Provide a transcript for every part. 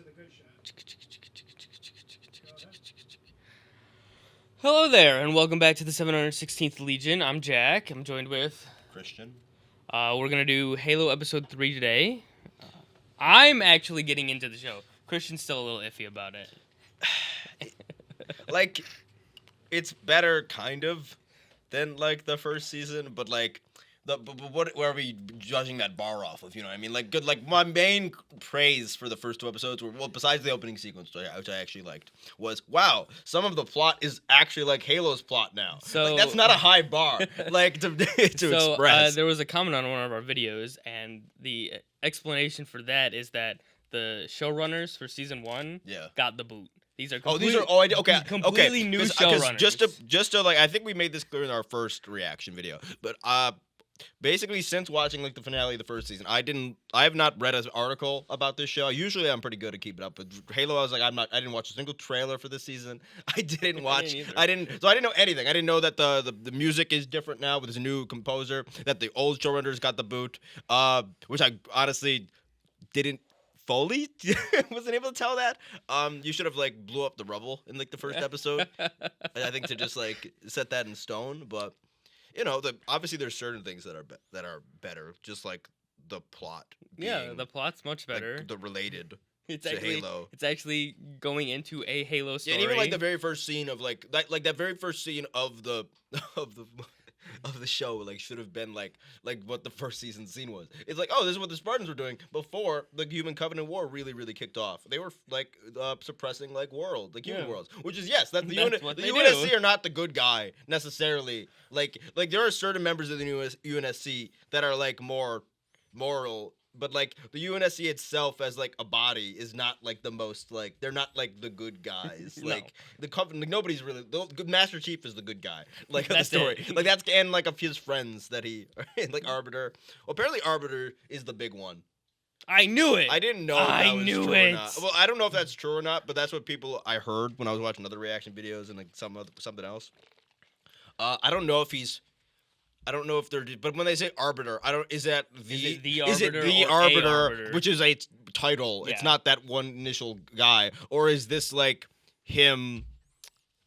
to the good shot. Hello there, and welcome back to the 716th Legion. I'm Jack. I'm joined with Christian. We're gonna do Halo Episode 3 today. I'm actually getting into the show. Christian's still a little iffy about it. Like, it's better, kind of, than, like, the first season, but, like, what are we judging that bar off of, you know what I mean? Like, good, like, my main praise for the first two episodes were, well, besides the opening sequence, which I actually liked, was, wow, some of the plot is actually, like, Halo's plot now. So, like, that's not a high bar, like, to express. There was a comment on one of our videos, and the explanation for that is that the showrunners for Season 1 got the boot. These are completely new showrunners. Just to like, I think we made this clear in our first reaction video, but basically since watching like the finale of the first season, I have not read an article about this show. Usually I'm pretty good at keeping up with Halo. I was like, I didn't watch a single trailer for this season. I didn't know anything. I didn't know that the music is different now with this new composer, that the old showrunners got the boot, which I honestly didn't fully wasn't able to tell that. You should have like blew up the rubble in like the first episode. I think to just like set that in stone, but you know, obviously there's certain things that are better, just like the plot. The plot's much better. Like, the related it's to actually, Halo. It's actually going into a Halo story. Yeah, and even like the very first scene of that very first scene of the of the show like should have been like what the first season scene was. It's like, oh, this is what the Spartans were doing before the Human Covenant War really kicked off. They were like suppressing like human worlds, which is that the UNSC are not the good guy necessarily. Like there are certain members of the UNSC that are like more moral. But like the UNSC itself as like a body is not like the most like they're not like the good guys. No. Like the Covenant, like, nobody's really the Master Chief is the good guy. Like of the That's story, it. like that's and like of his friends that he like Arbiter. Well, apparently Arbiter is the big one. I knew it. I didn't know if that was true or not. Well, I don't know if that's true or not, but that's what I heard when I was watching other reaction videos and like something else. I don't know if they're, but when they say Arbiter, is it the Arbiter, which is a title? Yeah. It's not that one initial guy, or is this like him?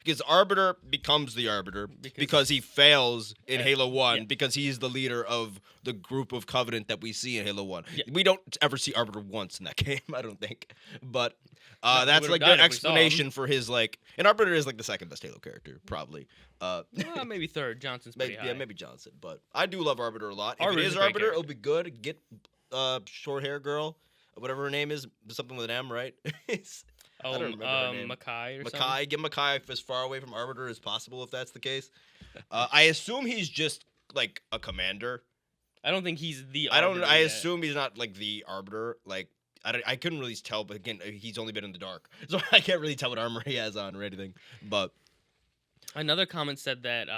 Because Arbiter becomes the Arbiter because he fails in Halo 1 because he's the leader of the group of Covenant that we see in Halo 1. Yeah. We don't ever see Arbiter once in that game, I don't think. But that's like the explanation for his like... And Arbiter is like the second best Halo character, probably. Maybe third. Johnson's pretty high. Yeah, maybe Johnson. But I do love Arbiter a lot. Arbiter's if it is Arbiter, it'll be good. Get short hair girl, whatever her name is, something with an M, right? I don't remember her name. Makai. Get Makai as far away from Arbiter as possible if that's the case. I assume he's just like a commander. I don't think he's the Arbiter. I assume he's not like the Arbiter. Like I couldn't really tell, but again, he's only been in the dark, so I can't really tell what armor he has on or anything. But another comment said that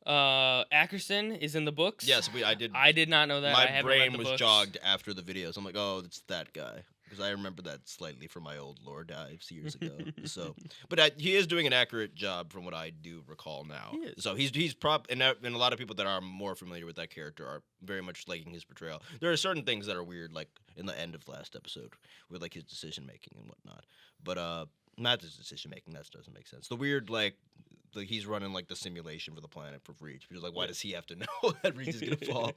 Ackerson is in the books. Yes, I did. I did not know that. My brain was jogged after the videos. I'm like, oh, it's that guy. Because I remember that slightly from my old lore dives years ago. But he is doing an accurate job from what I do recall now. He is. So he's and a lot of people that are more familiar with that character are very much liking his portrayal. There are certain things that are weird, like in the end of last episode, with like his decision making and whatnot. But not his decision making. That doesn't make sense. The weird like he's running like the simulation for the planet for Reach. Because like, why does he have to know that Reach is gonna fall?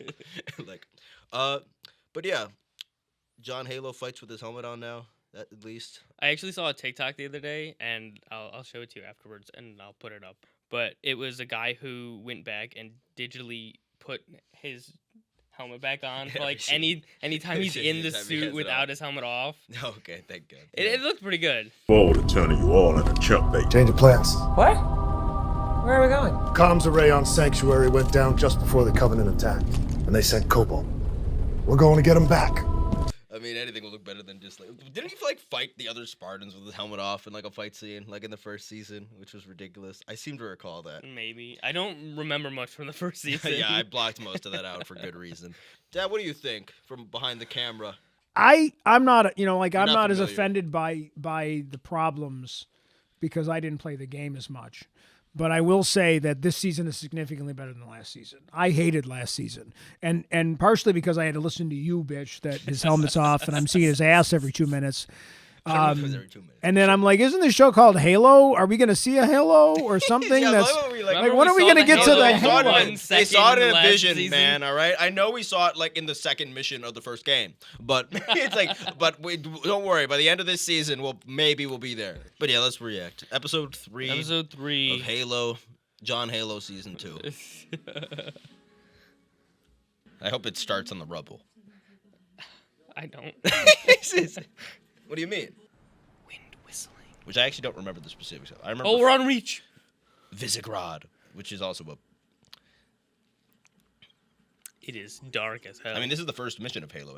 But yeah. John Halo fights with his helmet on now, at least. I actually saw a TikTok the other day, and I'll show it to you afterwards, and I'll put it up. But it was a guy who went back and digitally put his helmet back on for like anytime he's in the suit without his helmet off. Okay, thank God. It looked pretty good. Forward to turning you all into chuck bait. Change of plans. What? Where are we going? Comms array on Sanctuary went down just before the Covenant attacked, and they sent Cobalt. We're going to get him back. I mean, anything will look better than just like... Didn't he like fight the other Spartans with his helmet off in like a fight scene, like in the first season, which was ridiculous? I seem to recall that. Maybe. I don't remember much from the first season. Yeah, I blocked most of that out for good reason. Dad, what do you think from behind the camera? I'm not, I'm not as familiar. offended by the problems because I didn't play the game as much. but I will say that this season is significantly better than last season. I hated last season, and partially because I had to listen to you, bitch, that his helmet's off and I'm seeing his ass every 2 minutes. I don't know if it was every 2 minutes. And then I'm like, isn't this show called Halo? Are we going to see a Halo or something? Yeah, that's when we, like, like, when are we going to get to the they saw Halo? it, they saw it in a last vision, season. man. All right, I know we saw it like in the second mission of the first game, but it's like, but don't worry. By the end of this season, we'll be there. But yeah, let's react. Episode 3 of Halo, John Halo season 2. I hope it starts on the rubble. I don't. What do you mean? Wind whistling. Which I actually don't remember the specifics of. I remember. Oh, we're on Reach. Visigrad, which is also a. It is dark as hell. I mean, this is the first mission of Halo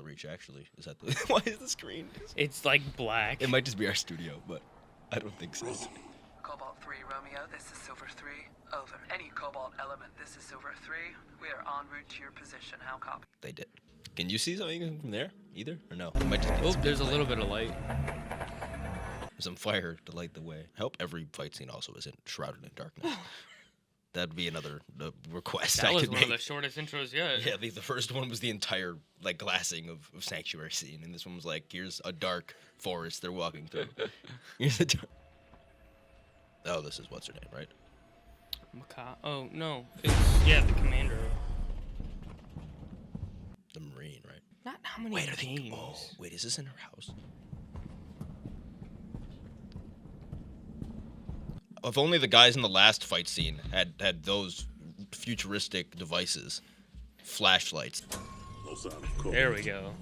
Reach. Actually, is that the? Why is the screen? It's like black. It might just be our studio, but I don't think so. Cobalt 3 Romeo, this is Silver 3. Over. Any Cobalt element, this is Silver 3. We are en route to your position. How copy? They did. Can you see something from there either, or no? It might just be Oh, there's a little bit of light. some fire to light the way. I hope every fight scene also isn't shrouded in darkness. That'd be another request That I was could one make. of the shortest intros yet. Yeah, the first one was the entire like glassing of Sanctuary scene, and this one was like, here's a dark forest they're walking through. Here's a dark. Oh, this is what's her name, right? Oh no, it's the commander. The Marine, right? Not how many Wait, games. wait, is this in her house? If only the guys in the last fight scene had those futuristic devices, flashlights. No sign of Cole. There we go.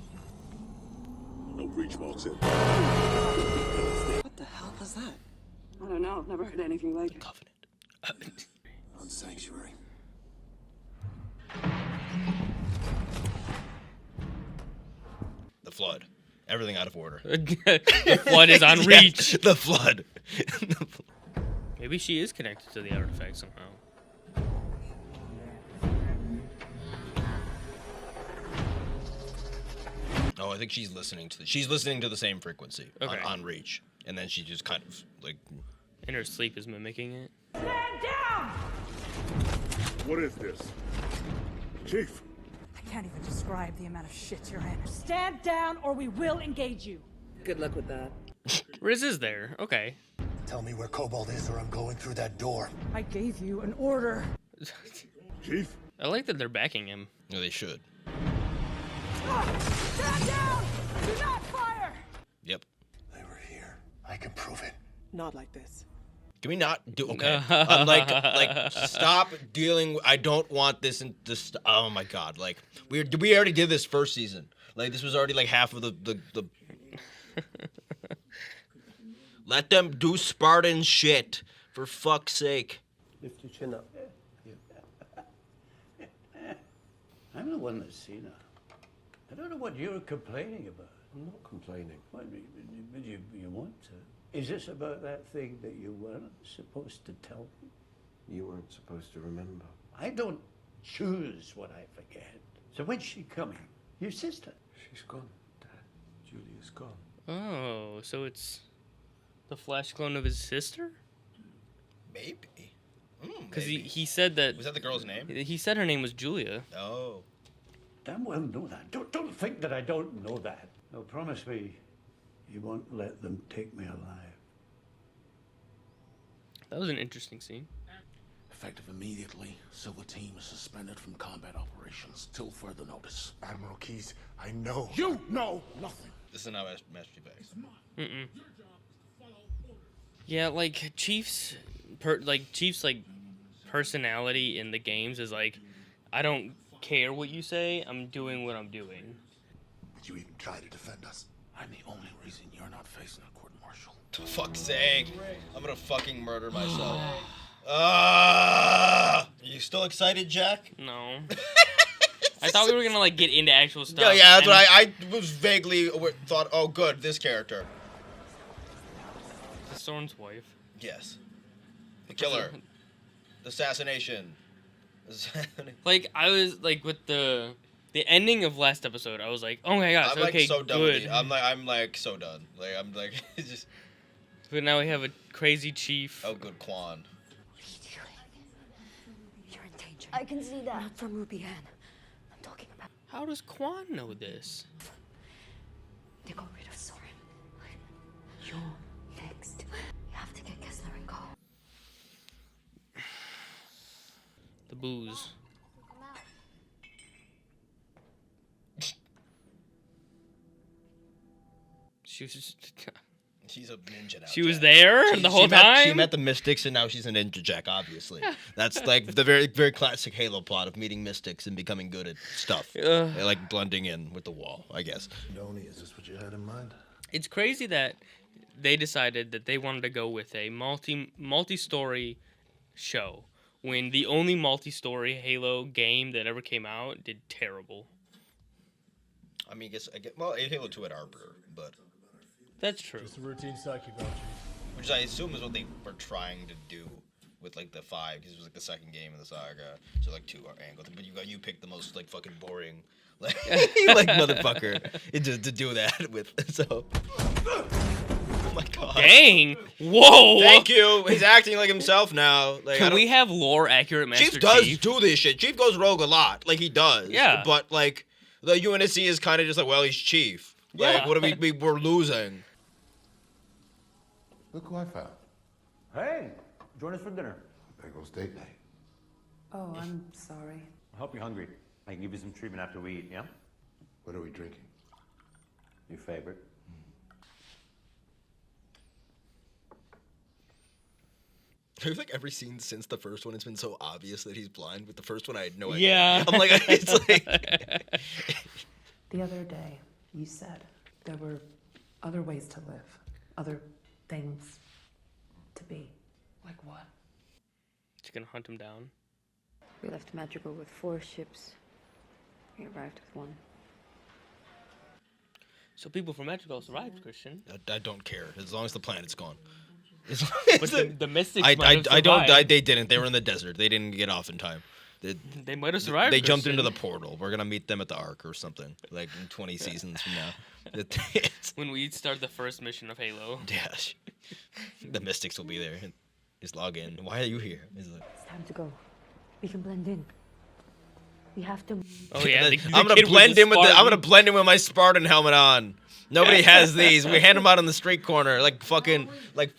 No breach marks in. What the hell was that? I don't know. I've never heard anything like it. Covenant. On Sanctuary. The flood. Everything out of order. The flood is on Yeah, Reach. the flood. Maybe she is connected to the artifact somehow. Oh, I think she's listening to the same frequency Okay. on Reach, and then she just kind of like. And her sleep is mimicking it. What is this? Chief! I can't even describe the amount of shit you're in. Stand down or we will engage you. Good luck with that. Riz is there. Okay. Tell me where Cobalt is or I'm going through that door. I gave you an order. Chief? I like that they're backing him. No, they should. Stand down! Do not fire! Yep. They were here. I can prove it. Not like this. Can we not do okay? Like stop dealing. I don't want this and this. Oh my god! Like we already did this first season. Like this was already like half of the. Let them do Spartan shit for fuck's sake. Lift your chin up. I'm the one that's seen her. I don't know what you're complaining about. I'm not complaining. Well, but you want to. Is this about that thing that you weren't supposed to tell me? You weren't supposed to remember. I don't choose what I forget. So when's she coming? Your sister? She's gone, Dad. Julia's gone. Oh, so it's the flash clone of his sister? Maybe. Because he said that. Was that the girl's name? He said her name was Julia. Oh. Damn well know that. Don't think that I don't know that. Now promise me you won't let them take me alive. That was an interesting scene. Effective immediately, Silver Team is suspended from combat operations till further notice. Admiral Keyes, I know. You know nothing. This is not Master Chief X. Mm-mm. Yeah, like Chief's personality in the games is like, I don't care what you say. I'm doing what I'm doing. Did you even try to defend us? I'm the only reason you're not facing a court-martial. For fuck's sake. I'm gonna fucking murder myself. You still excited, Jack? No. I thought we were gonna like get into actual stuff. Yeah, that's what I was vaguely thought. Oh, good, this character. The Soren's wife. Yes. The killer. The assassination. Like I was like with the ending of last episode, I was like, oh my gosh, I'm like okay, so done good. with it. I'm like so done. Like I'm like it's just. But now we have a crazy chief. Oh, good Quan. changed. I can see that. Not from Ruby Ann. I'm talking about. How does Quan know this? They got rid of Soren. You're next. You have to get Kessler and go. The booze. She was just... She's a ninja now. She was there the whole time? She met the Mystics, and now she's a ninja Jack, obviously. That's like the very, very classic Halo plot of meeting Mystics and becoming good at stuff. Like blending in with the wall, I guess. Donnie, is this what you had in mind? It's crazy that they decided that they wanted to go with a multi-story show when the only multi-story Halo game that ever came out did terrible. I mean, well, Halo 2 had Arbiter, but... That's true. Just a routine psychology. Which I assume is what they were trying to do with like the 5, because it was like the second game in the saga. So like 2 angles, but you picked the most like fucking boring, like like motherfucker to do that with. So, oh my god. Dang! Whoa! Thank you. He's acting like himself now. Like, can we have lore accurate Master Chief does do this shit. Chief goes rogue a lot, like he does. Yeah. But like the UNSC is kind of just like, well, he's Chief. Like, Yeah. what are we're losing. Look who I found. Hey, join us for dinner. Bagels date night. Oh, I'm sorry. I hope you're hungry. I can give you some treatment after we eat, yeah? What are we drinking? Your favorite. I feel like every scene since the first one, it's been so obvious that he's blind. With the first one, I had no idea. Yeah. I'm like, it's like... The other day, you said there were other ways to live, other things to be. Like what? She's gonna hunt him down. We left Madrigal with 4 ships. We arrived with 1. So people from Madrigal survived, Christian. I don't care as long as the planet's gone. But the Mystics might have survived. They didn't. They were in the desert. They didn't get off in time. They might have survived. They jumped Christian. into the portal. We're gonna meet them at the Ark or something, like in 20 seasons from now. When we start the first mission of Halo. Yeah, the Mystics will be there. Just log in. Why are you here? It's time to go. We can blend in. We have to. Oh yeah, I'm gonna blend in with I'm gonna blend in with my Spartan helmet on. Nobody has these. We hand them out on the street corner like fucking like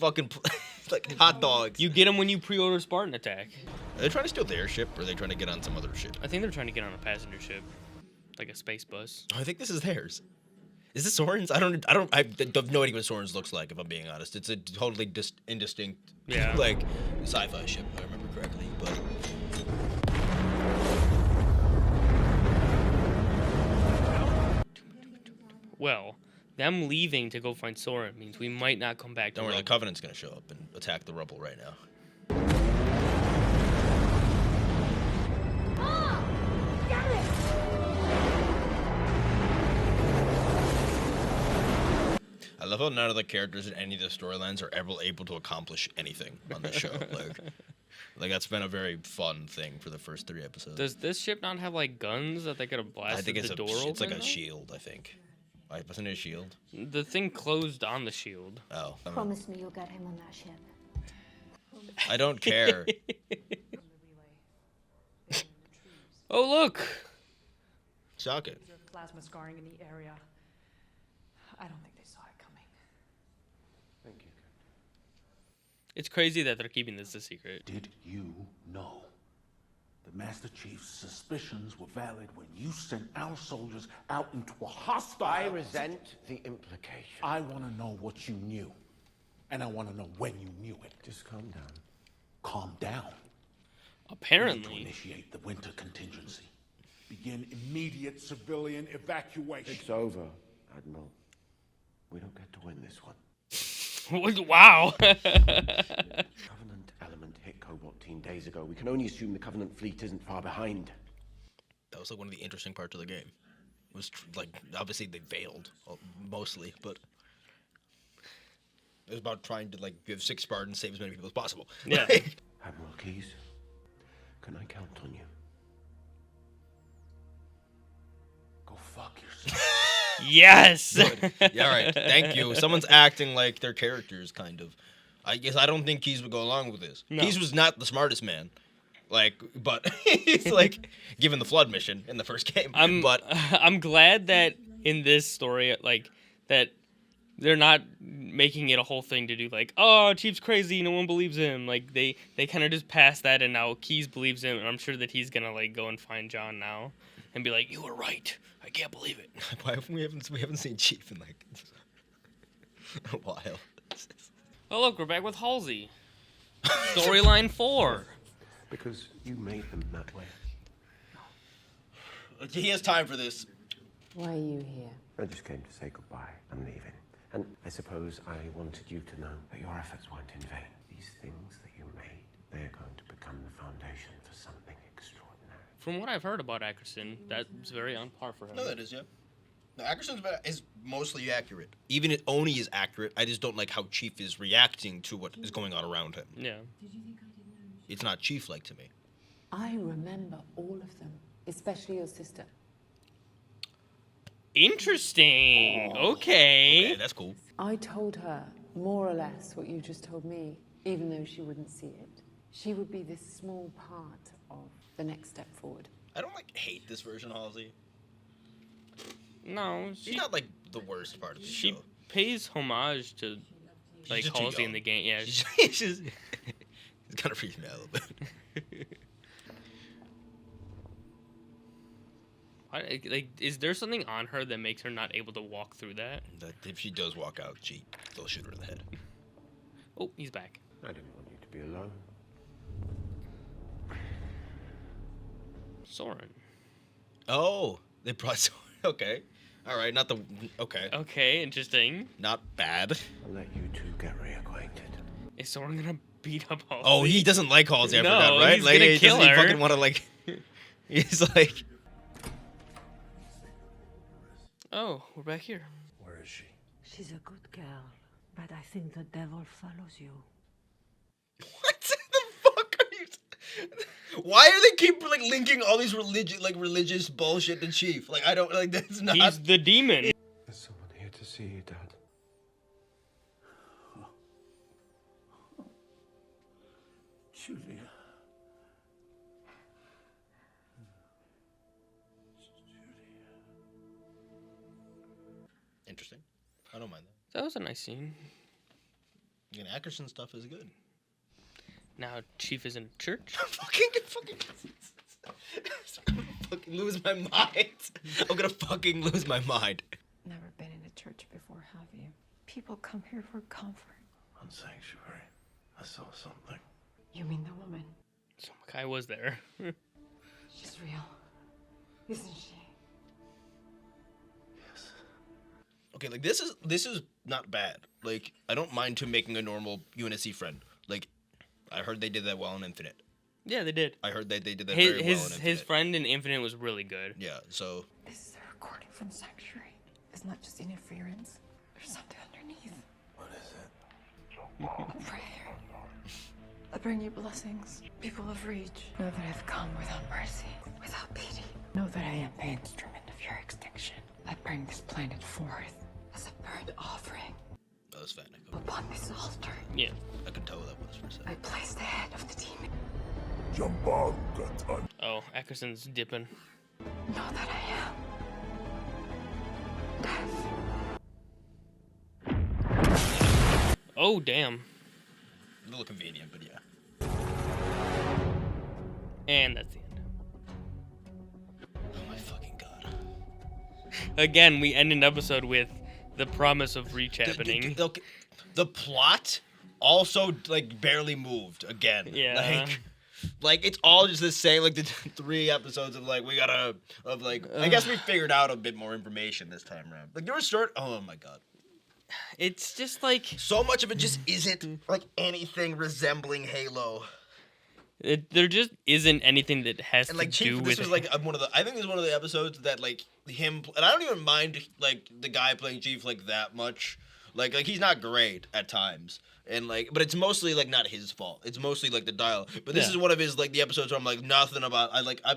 hot dogs. You get them when you pre-order Spartan Attack. Are they trying to steal their ship, or are they trying to get on some other ship? I think they're trying to get on a passenger ship, like a space bus. I think this is theirs. Is this Soren's? I have no idea what Soren's looks like, if I'm being honest. It's a totally indistinct, like, sci-fi ship, if I remember correctly. But well, them leaving to go find Soren means we might not come back. Don't worry, the Covenant's gonna show up and attack the rubble right now. I love how none of the characters in any of the storylines are ever able to accomplish anything on the show. Like that's been a very fun thing for the first 3 episodes. Does this ship not have like guns that they could have blasted I think it's the door open? It's like a shield, I think. Wasn't it a shield? The thing closed on the shield. Oh. Promise me you'll get him on that ship. I don't care. Oh look! Shocking. Plasma scarring in the area. I don't think they saw it coming. Thank you. It's crazy that they're keeping this a secret. Did you know the Master Chief's suspicions were valid when you sent our soldiers out into a hostile... I resent the implication. I want to know what you knew. And I want to know when you knew it. Just calm down. Calm down. Apparently. We need to initiate the winter contingency. Begin immediate civilian evacuation. It's over, Admiral. We don't get to win this one. Wow. Covenant element hit Cobalt 10 days ago. We can only assume the Covenant fleet isn't far behind. That was like one of the interesting parts of the game. It was like, obviously they failed mostly, but it was about trying to like give 6 Spartans, save as many people as possible. Yeah. Admiral Keyes, can I count on you? Go fuck yourself. Yes. Good. Yeah, all right. Thank you. Someone's acting like their characters, kind of. I guess I don't think Keyes would go along with this. No. Keyes was not the smartest man. Like, but he's like given the flood mission in the first game. But I'm glad that in this story, like that they're not making it a whole thing to do like, oh, Chief's crazy, no one believes him. Like they kind of just passed that, and now Keys believes him, and I'm sure that he's gonna like go and find John now and be like, you were right. I can't believe it. Why we haven't seen Chief in like a while. Oh look, we're back with Halsey. Storyline 4. Because you made them that way. He has time for this. Why are you here? I just came to say goodbye. I'm leaving. And I suppose I wanted you to know that your efforts weren't in vain. These things that you made, they're going to become the foundation for something extraordinary. From what I've heard about Ackerson, that's very on par for him. No, that is, yeah. No, Ackerson's is mostly accurate. Even if Oni is accurate, I just don't like how Chief is reacting to what is going on around him. Yeah. It's not Chief-like to me. I remember all of them, especially your sister. Interesting. Okay, that's cool. I told her more or less what you just told me, even though she wouldn't see it. She would be this small part of the next step forward. I don't hate this version of Halsey. No, she's not the worst part of the show. She pays homage to like just too Halsey in young. the game. Yeah, She's it's kind of freaking me out a little bit. Like, is there something on her that makes her not able to walk through that? That if she does walk out, they'll shoot her in the head. Oh, he's back. I didn't want you to be alone. Soren. Oh, they brought Soren. Okay. All right, not the... Okay. Okay, interesting. Not bad. I'll let you two get reacquainted. Is Soren gonna beat up Halsey? Oh, he doesn't like Halsey, I No, forgot, right? he's Like, gonna he kill doesn't her. fucking want to, like... He's like... Oh, we're back here. Where is she? She's a good girl, but I think the devil follows you. What the fuck are you... Why are they keep, linking all these religious bullshit to Chief? Like, I don't... Like, that's not... He's the demon. There's someone here to see you, Dad. Julia. Interesting. I don't mind that. That was a nice scene. Again, Ackerson stuff is good. Now Chief is in church. fucking lose my mind. I'm gonna fucking lose my mind. Never been in a church before, have you? People come here for comfort. On Sanctuary, I saw something. You mean the woman? Some guy was there. She's real, isn't she? Okay, like this is not bad. Like, I don't mind him making a normal UNSC friend. Like, I heard they did that well in Infinite. Yeah, they did. I heard they did that very well in Infinite. His friend in Infinite was really good. Yeah, so... This is a recording from Sanctuary. It's not just interference. There's something underneath. What is A prayer. I bring you blessings, people of Reach. Know that I've come without mercy, without pity. Know that I am the instrument of your extinction. I bring this planet forth as a burnt offering. That was fat. Upon this altar, Yeah. I could tell what that was for a second. I place the head of the demon. Jump on, Gatan. Oh, Ackerson's dipping. Know that I am death. Oh, damn. A little convenient, but yeah. And that's the end. Oh my fucking god. Again, we end an episode with the promise of Reach happening. Okay, the plot also barely moved again. Yeah. Like it's all just the same. Like the 3 episodes of I guess we figured out a bit more information this time around. Like there was oh my god. It's just like so much of it just isn't like anything resembling Halo. There just isn't anything that has And like to Chief, do this with was I think this is one of the episodes that like him, and I don't even mind like the guy playing Chief that much. Like he's not great at times, and but it's mostly not his fault. It's mostly the dialogue. But this is one of his the episodes where I'm nothing about.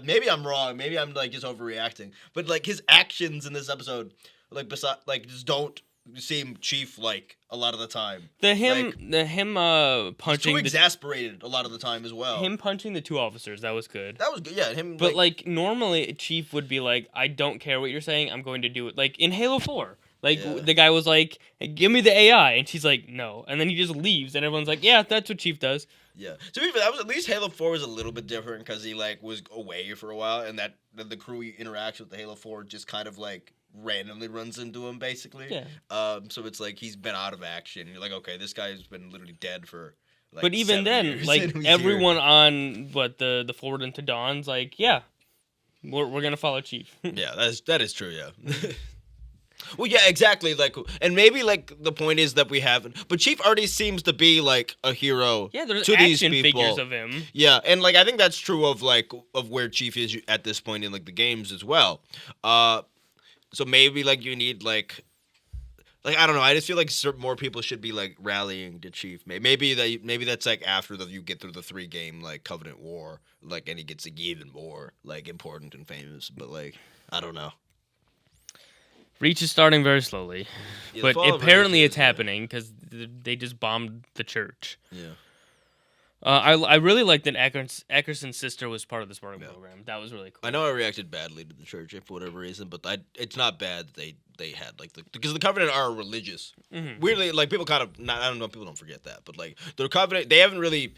Maybe I'm wrong. Maybe I'm just overreacting. But his actions in this episode just don't seem Chief like a lot of the time. Punching he's too exasperated a lot of the time as well. Him punching the 2 officers, that was good. That was good. Yeah, him. But like normally, Chief would be like, "I don't care what you're saying. I'm going to do it." Like in Halo 4, the guy was like, "Give me the AI," and she's like, "No," and then he just leaves, and everyone's like, "Yeah, that's what Chief does." Yeah. To be fair, that was at least Halo 4 was a little bit different because he like was away for a while, and that the crew he interacts with the Halo 4 just kind of like randomly runs into him basically. Yeah. So it's like he's been out of action. You're like, okay, this guy's been literally dead for. Like, but even 7 then, years, like everyone on the Forward into Dawn's like, yeah, we're gonna follow Chief. Yeah, that is true. Yeah. Well, yeah, exactly. Like, and maybe like the point is that we haven't. But Chief already seems to be like a hero. Yeah, there's to these action people. figures of him. Yeah, and like I think that's true of where Chief is at this point in like the games as well. So maybe like you need like I don't know. I just feel like more people should be like rallying to Chief. Maybe that's like after you get through the 3-game like Covenant War, like, and he gets like even more like important and famous. But like I don't know. Reach is starting very slowly, Yeah, but apparently it's happening because they just bombed the church. Yeah. I really like that Ackerson's sister was part of the Spartan program. That was really cool. I know I reacted badly to the church for whatever reason, but it's not bad that they had like because the Covenant are religious. Mm-hmm. Weirdly, like people kind of I don't know, people don't forget that, but like the Covenant, they haven't really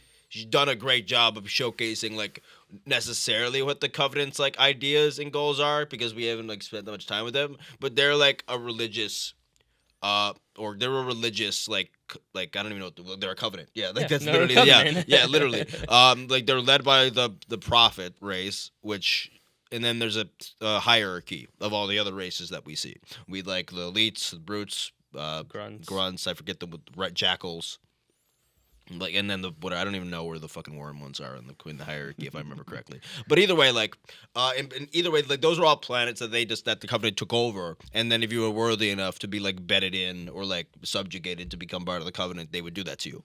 done a great job of showcasing like necessarily what the Covenant's like ideas and goals are because we haven't like spent that much time with them. But they're like a religious, or they're a religious like I don't even know what they're a covenant. Yeah, like that's literally yeah, literally. Like they're led by the prophet race, and then there's a hierarchy of all the other races that we see. We like the elites, the brutes, grunts. I forget the jackals. Like and then I don't even know where the fucking worm ones are in the hierarchy if I remember correctly. But either way, like and either way, like those are all planets that that the Covenant took over, and then if you were worthy enough to be like bedded in or like subjugated to become part of the Covenant, they would do that to you.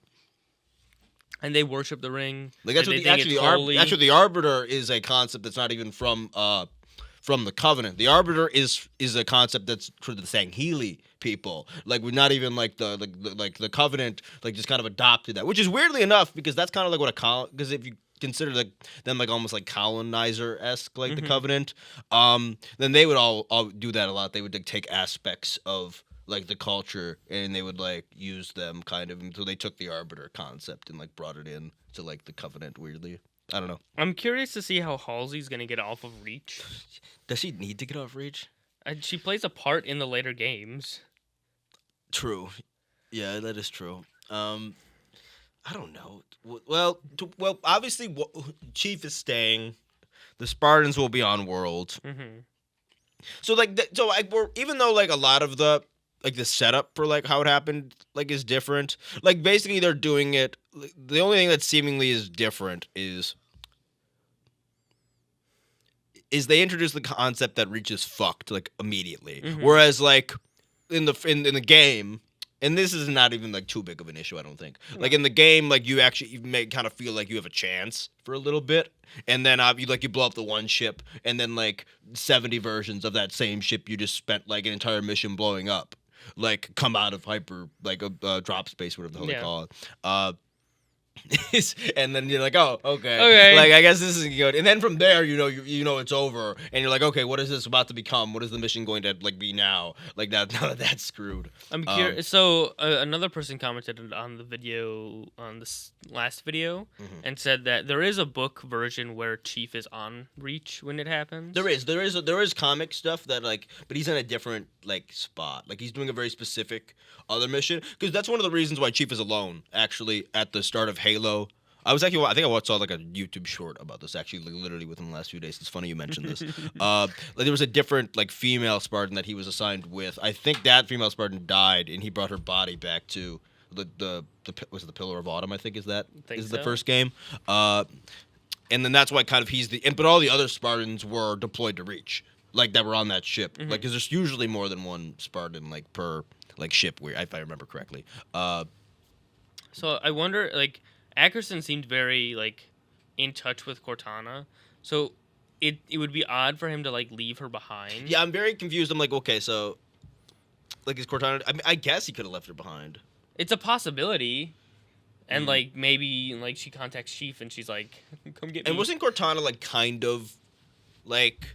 And they worship the ring. Like that's what the Arbiter is a concept that's not even from the Covenant. The Arbiter is a concept that's for the Sangheili people. Like we're not even like the Covenant like just kind of adopted that, which is weirdly enough because that's kind of like what because if you consider like them like almost like colonizer-esque like the Covenant, then they would all do that a lot. They would like take aspects of like the culture and they would like use them kind of until they took the Arbiter concept and like brought it in to like the Covenant weirdly. I don't know. I'm curious to see how Halsey's gonna get off of Reach. Does she need to get off Reach? She plays a part in the later games. True. Yeah, that is true. I don't know. Well, obviously, Chief is staying. The Spartans will be on World. Mm-hmm. So even though like a lot of the like the setup for like how it happened like is different. Like basically they're doing it. The only thing that seemingly is different is they introduce the concept that Reach is fucked like immediately, whereas like in the game, and this is not even like too big of an issue, I don't think. Like in the game, like you may kind of feel like you have a chance for a little bit, and then you blow up the one ship, and then like 70 versions of that same ship you just spent like an entire mission blowing up, like come out of hyper like a drop space, whatever the hell they call it. And then you're like, oh, okay. Like I guess this is good. And then from there, you know it's over, and you're like, okay, what is this about to become? What is the mission going to like be now? Like now that that's screwed. I'm curious. So another person commented on the video on this last video and said that there is a book version where Chief is on Reach when it happens. There is comic stuff that like, but he's in a different like spot. Like he's doing a very specific other mission because that's one of the reasons why Chief is alone actually at the start of Halo. I think I saw like a YouTube short about this actually, like, literally within the last few days. It's funny you mentioned this. Like there was a different like female Spartan that he was assigned with. I think that female Spartan died, and he brought her body back to the was it the Pillar of Autumn? I think is the first game. And then that's why kind of but all the other Spartans were deployed to Reach, like that were on that ship. Like because there's usually more than one Spartan like per like ship, if I remember correctly. So I wonder, like, Ackerson seemed very like in touch with Cortana, so it would be odd for him to like leave her behind. Yeah, I'm very confused. I'm like, okay, so Like, is Cortana? I mean, I guess he could have left her behind. It's a possibility. And, like, maybe, like, she contacts Chief and she's like, come get me. And wasn't Cortana, like, kind of, like,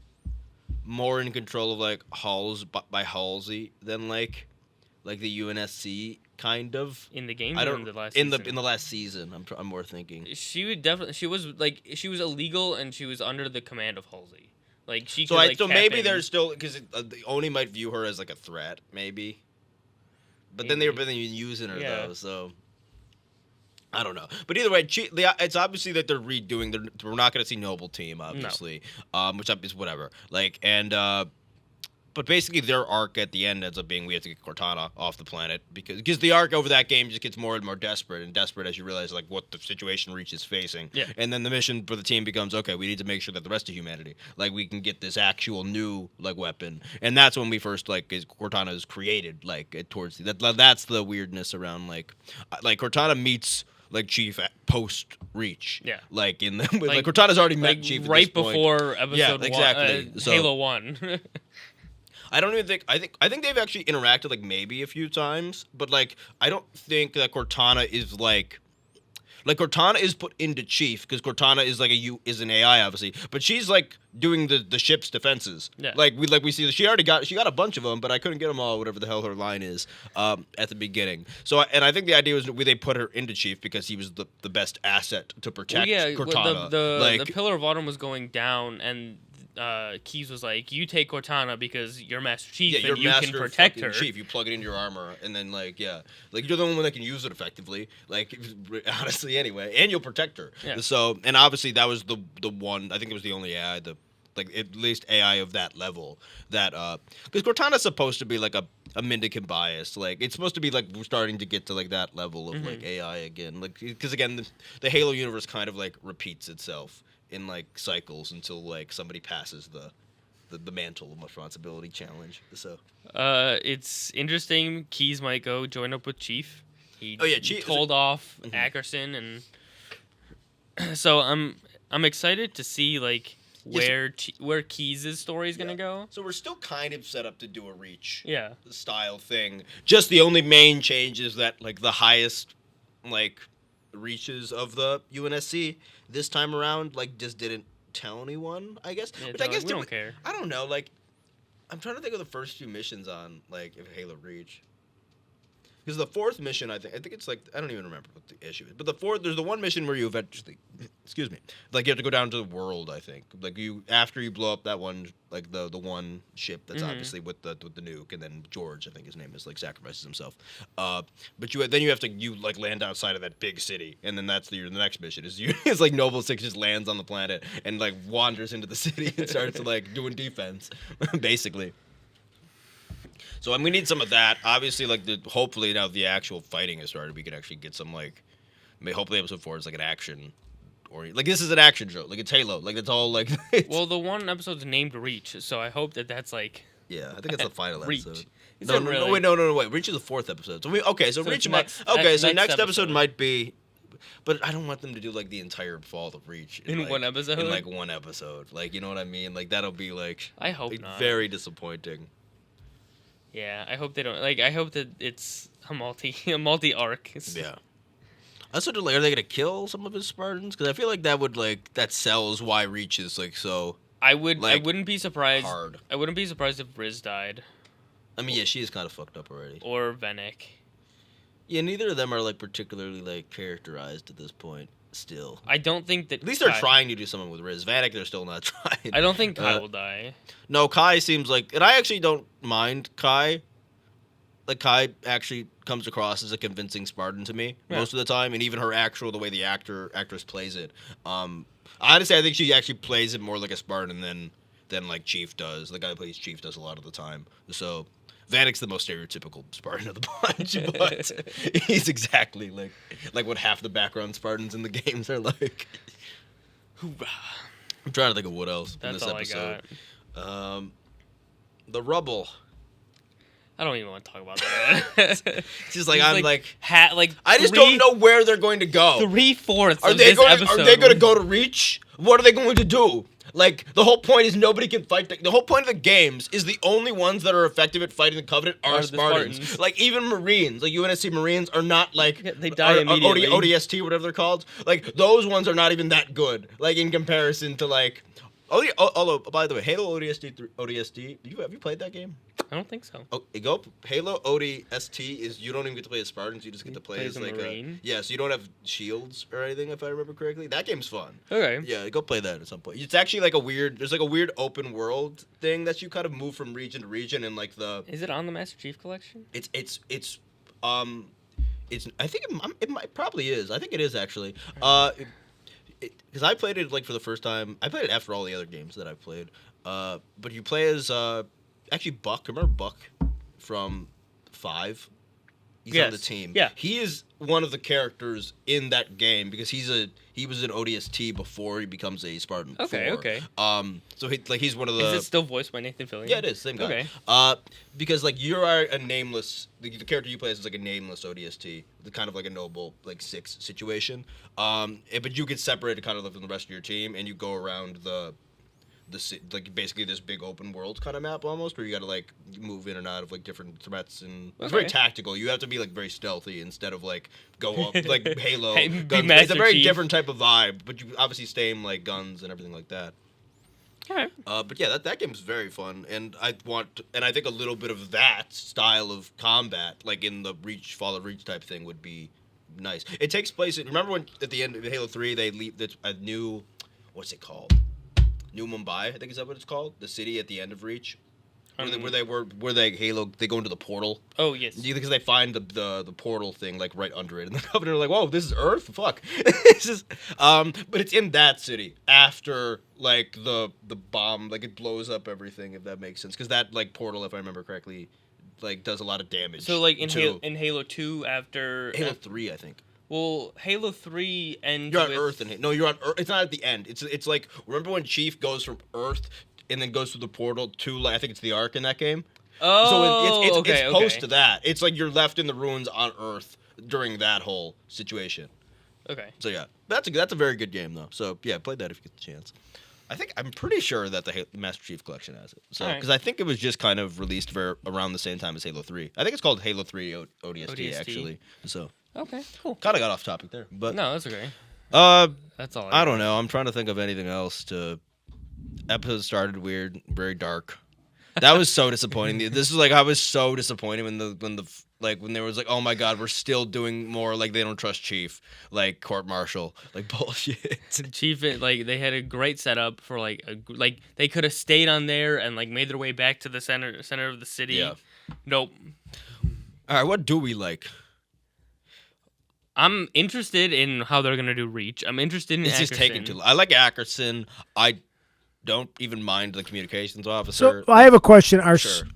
more in control of, like, by Halsey than, like the UNSC, kind of? In the game I or don't, in the last in season? In the last season, I'm more thinking. She would definitely, she was illegal and she was under the command of Halsey. Like, she So, could, like, so tap maybe in. there's still, because Oni might view her as, like, a threat, maybe. But then they were using her, though, so... I don't know. But either way, it's obviously that they're redoing. We're not going to see Noble Team, obviously, which is whatever. Like, and but basically their arc at the end ends up being we have to get Cortana off the planet because the arc over that game just gets more and more desperate as you realize like what the situation Reach is facing. Yeah. And then the mission for the team becomes, okay, we need to make sure that the rest of humanity, like, we can get this actual new like weapon, and that's when we first Cortana is created towards that's the weirdness around like Cortana meets like Chief post Reach. Yeah. Like in the like Cortana's already met Chief right at this point. before episode 1, exactly. Halo 1. I don't even think I think they've actually interacted like maybe a few times, but like I don't think that Cortana is like Cortana is put into Chief because Cortana is is an AI obviously, but she's like doing the ship's defenses. Yeah. We see she got a bunch of them, but I couldn't get them all. Whatever the hell her line is at the beginning. So I think the idea was they put her into Chief because he was the best asset to protect Cortana. The Pillar of Autumn was going down and. Keys was like, you take Cortana because you're Master Chief and you can protect her. Chief, you plug it into your armor, and then you're the only one that can use it effectively. Like, honestly, anyway, and you'll protect her. Yeah. So, and obviously that was the one. I think it was the only AI, at least AI of that level that because Cortana's supposed to be like a mendicant bias. Like, it's supposed to be like we're starting to get to like that level of like AI again. Like, because again, the Halo universe kind of like repeats itself in like cycles until like somebody passes the mantle of responsibility challenge. So it's interesting. Keys might go join up with Chief. He Chief told off Ackerson, and so I'm excited to see like where Keys' story is gonna go. So we're still kind of set up to do a Reach style thing. Just the only main change is that like the highest like reaches of the UNSC this time around like just didn't tell anyone, I guess. Yeah, which I guess we don't care. I don't know, like I'm trying to think of the first few missions on like Halo Reach. Because the fourth mission, I think it's like I don't even remember what the issue is. But there's the one mission where you eventually, excuse me, like you have to go down to the world. I think like after you blow up that one like the one ship that's obviously with the nuke, and then George, I think his name is, like sacrifices himself. But then you have to like land outside of that big city, and then that's the next mission is it's like Noble 6 just lands on the planet and like wanders into the city and starts like doing defense, basically. So we need some of that. Obviously, like hopefully now the actual fighting has started, we can actually get some like, hopefully episode 4 is like an action, or like this is an action show, like it's Halo, like it's all like. Well, the one episode's named Reach, so I hope that's like. Yeah, I think it's the final Reach. episode. Is No, it really? wait. Reach is the 4th episode. So Reach next episode might be. But I don't want them to do like the entire fall of Reach in one episode. In like one episode, like you know what I mean? Like that'll be like. I hope not. Very disappointing. Yeah, I hope they don't. Like, I hope that it's a multi arc. Yeah. That's what. Are they gonna kill some of his Spartans? Because I feel like that sells why Reach is like so. I wouldn't be surprised. Hard. I wouldn't be surprised if Riz died. I mean, yeah, she is kind of fucked up already. Or Venick. Yeah, neither of them are like particularly like characterized at this point. Still, I don't think that. At least they're trying to do something with Riz. Vanek, they're still not trying. I don't think Kai will die. No, Kai seems like, and I actually don't mind Kai. Like Kai actually comes across as a convincing Spartan to me most of the time, and even the way the actress plays it. Honestly, I think she actually plays it more like a Spartan than like Chief does. The guy who plays Chief does a lot of the time. So Vanek's the most stereotypical Spartan of the bunch, but he's exactly like what half the background Spartans in the games are like. I'm trying to think of what else in this episode. I got. The rubble. I don't even want to talk about that. It's just like I just don't know where they're going to go. 3/4 Are of they this going? episode. Are they going to go to Reach? What are they going to do? Like, the whole point is nobody can fight. The whole point of the games is the only ones that are effective at fighting the Covenant are the Spartans. Spartans. Like, even Marines, like UNSC Marines, are not like They die immediately. ODST, whatever they're called. Like, those ones are not even that good. Like, in comparison to like. Although, by the way, Halo ODST, have you played that game? I don't think so. Oh, Halo ODST is you don't even get to play as Spartans. You just get to play as like Marine. so you don't have shields or anything, if I remember correctly. That game's fun. Okay. Yeah, go play that at some point. It's actually like there's like a weird open world thing that you kind of move from region to region, and like Is it on the Master Chief Collection? It's I think it might probably is. I think it is actually. Because I played it like for the first time. I played it after all the other games that I've played. But you play as actually Buck. Remember Buck from 5? He's on the team. Yeah. He is one of the characters in that game because he was an ODST before he becomes a Spartan. Okay, 4. okay. So he's one of the. Is it still voiced by Nathan Fillion? Yeah, it is. Same guy. Okay. Because like you are a nameless. The character you play as is like a nameless ODST, the kind of like a noble like 6 situation. But you get separated kind of from the rest of your team, and you go around the like basically this big open world kind of map almost, where you got to like move in and out of like different threats, and it's very tactical. You have to be like very stealthy instead of like go up like Halo guns. It's a very different type of vibe, but you obviously stay in like guns and everything like that. Okay. But yeah, that game is very fun, and I think a little bit of that style of combat, like in the Fall of Reach type thing, would be nice. It takes place. Remember when at the end of Halo 3 they leave a new, what's it called? New Mumbai, I think is that what it's called? The city at the end of Reach, where they go into the portal. Oh yes. Because they find the portal thing like right under it, and the Covenant are like, "Whoa, this is Earth? Fuck!" This is, but it's in that city after like the bomb, like it blows up everything, if that makes sense. Because that like portal, if I remember correctly, like does a lot of damage. So like in Halo 2 after Halo 3, I think. Well, Halo 3 ends You're on Earth, no, you're on Earth. It's not at the end. It's like, remember when Chief goes from Earth and then goes through the portal to, like, I think it's the Ark in that game? Oh, so it's close to that. It's like you're left in the ruins on Earth during that whole situation. Okay. So yeah, that's a very good game though. So yeah, play that if you get the chance. I'm pretty sure that the Master Chief Collection has it. So because I think it was just kind of released around the same time as Halo 3. I think it's called Halo 3 ODST. Actually. So. Okay, cool. Kind of got off topic there, but no, that's okay. That's all. I don't know. I'm trying to think of anything else. Episode started weird, very dark. That was so disappointing. This is like I was so disappointed when there was like, oh my god, we're still doing more like they don't trust Chief, like court martial, like bullshit. Chief, like they had a great setup for like they could have stayed on there and like made their way back to the center of the city. Yeah. Nope. All right, what do we like? I'm interested in how they're gonna do Reach. I'm interested in. It's Ackerson. just taking too long. I like Ackerson. I don't even mind the communications officer. So I have a question: Are Sure.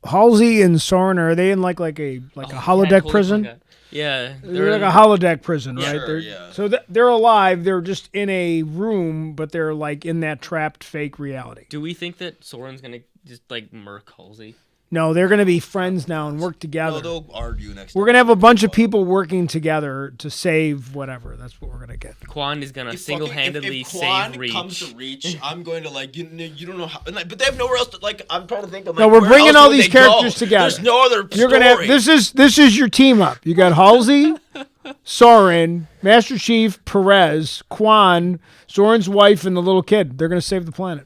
Halsey and Soren, are they in like a holodeck prison? Yeah, they're like a holodeck prison, right? Sure, yeah. So they're alive. They're just in a room, but they're like in that trapped fake reality. Do we think that Soren's gonna just like murk Halsey? No, they're going to be friends now and work together. No, they'll argue next. We're going to have a bunch of people working together to save whatever. That's what we're going to get. Quan is going to single-handedly if Quan save Reach. comes to Reach, I'm going to like you don't know how. But they have nowhere else to like. I'm trying to think of. Like, No, we're where bringing else all would these they characters go? together. There's no other You're story. gonna have, this is your team up. You got Halsey, Soren, Master Chief, Perez, Quan, Soren's wife, and the little kid. They're going to save the planet.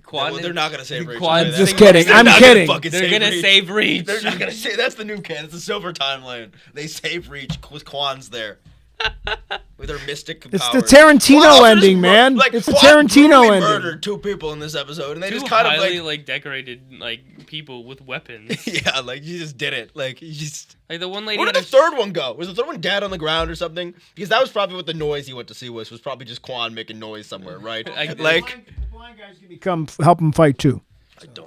Quan, they're not gonna save Reach. Quan's just kidding. I'm kidding. They're gonna save Reach. They're not gonna save. That's the new canon. It's the silver timeline. They save Reach with Quan's there. With their mystic powers. It's the Tarantino ending, man. It's the Tarantino ending. Murdered 2 people in this episode, and they Two just kind of highly decorated people with weapons. Yeah, like you just did it. Like you just. Like the one lady. Where did the third one go? Was the third one dead on the ground or something? Because that was probably what the noise he went to see was probably just Quan making noise somewhere, right? The blind guy's gonna come help him fight too.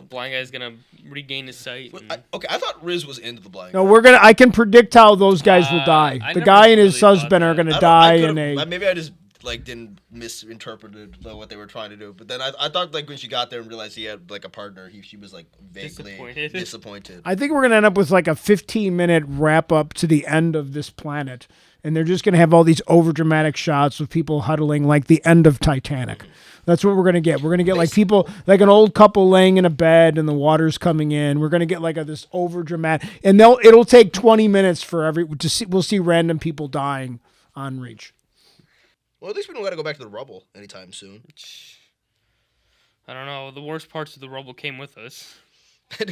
Blind guy's gonna regain his sight. I thought Riz was into the blind. No, I can predict how those guys will die. The guy and his husband are gonna die in a. Maybe I just didn't misinterpreted what they were trying to do. But then I thought when she got there and realized he had like a partner, she was like vaguely disappointed. I think we're gonna end up with like a 15-minute wrap up to the end of this planet, and they're just going to have all these overdramatic shots of people huddling like the end of Titanic. That's what we're going to get. We're going to get like people, like an old couple laying in a bed and the water's coming in. We're going to get like this overdramatic, and it'll take 20 minutes for we'll see random people dying on Reach. Well, at least we don't got to go back to the rubble anytime soon. I don't know. The worst parts of the rubble came with us.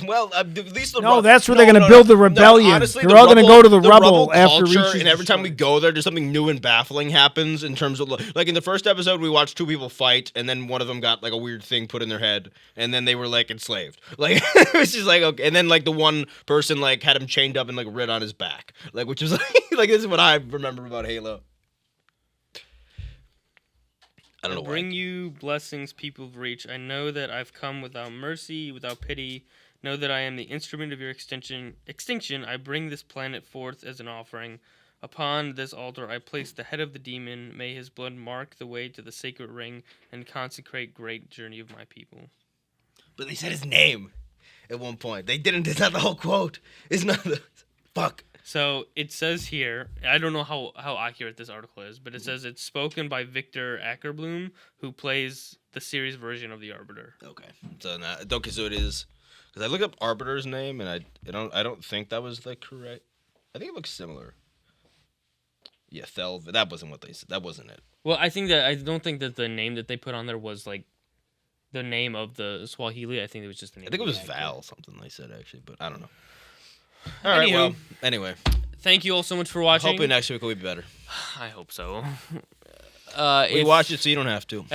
Well, at least the that's where they're going to build the rebellion. Honestly, they're all going to go to the rubble after culture, Reach. and every time we go there, there's something new and baffling happens in terms of like in the first episode, we watched two people fight, and then one of them got like a weird thing put in their head, and then they were like enslaved. Like it was just like okay, and then like the one person like had him chained up and like writ on his back, like which was like this is what I remember about Halo. I don't know. Bring you blessings, people of Reach. I know that I've come without mercy, without pity. Know that I am the instrument of your extinction. I bring this planet forth as an offering. Upon this altar I place the head of the demon. May his blood mark the way to the sacred ring and consecrate great journey of my people. But they said his name at one point. They didn't. It's not the whole quote. It's not the... Fuck. So it says here, I don't know how accurate this article is, but it says it's spoken by Victor Ackerblum, who plays the series version of the Arbiter. Okay. So it is... Because I looked up Arbiter's name, and I don't think that was the correct... I think it looks similar. Yeah, that wasn't what they said. That wasn't it. Well, I don't think that the name that they put on there was like the name of the Swahili. I think it was just the name. I think it was actor. Val something they said actually, but I don't know. All right, well, anyway. Thank you all so much for watching. Hopefully next week will be better. I hope so. We watch it so you don't have to.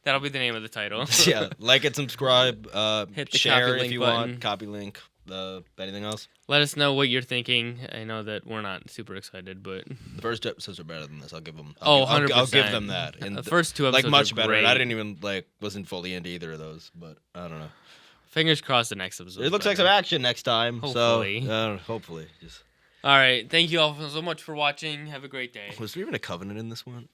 That'll be the name of the title. Yeah, like it, subscribe, hit the share copy if you link want, button. copy link. Anything else? Let us know what you're thinking. I know that we're not super excited, but the first episodes are better than this. I'll give them. 100%. I'll give them that. And the first two episodes like much are better. great. And I didn't even wasn't fully into either of those, but I don't know. Fingers crossed the next episode. It looks like some action next time. Hopefully. So hopefully. All right. Thank you all so much for watching. Have a great day. Was there even a covenant in this one?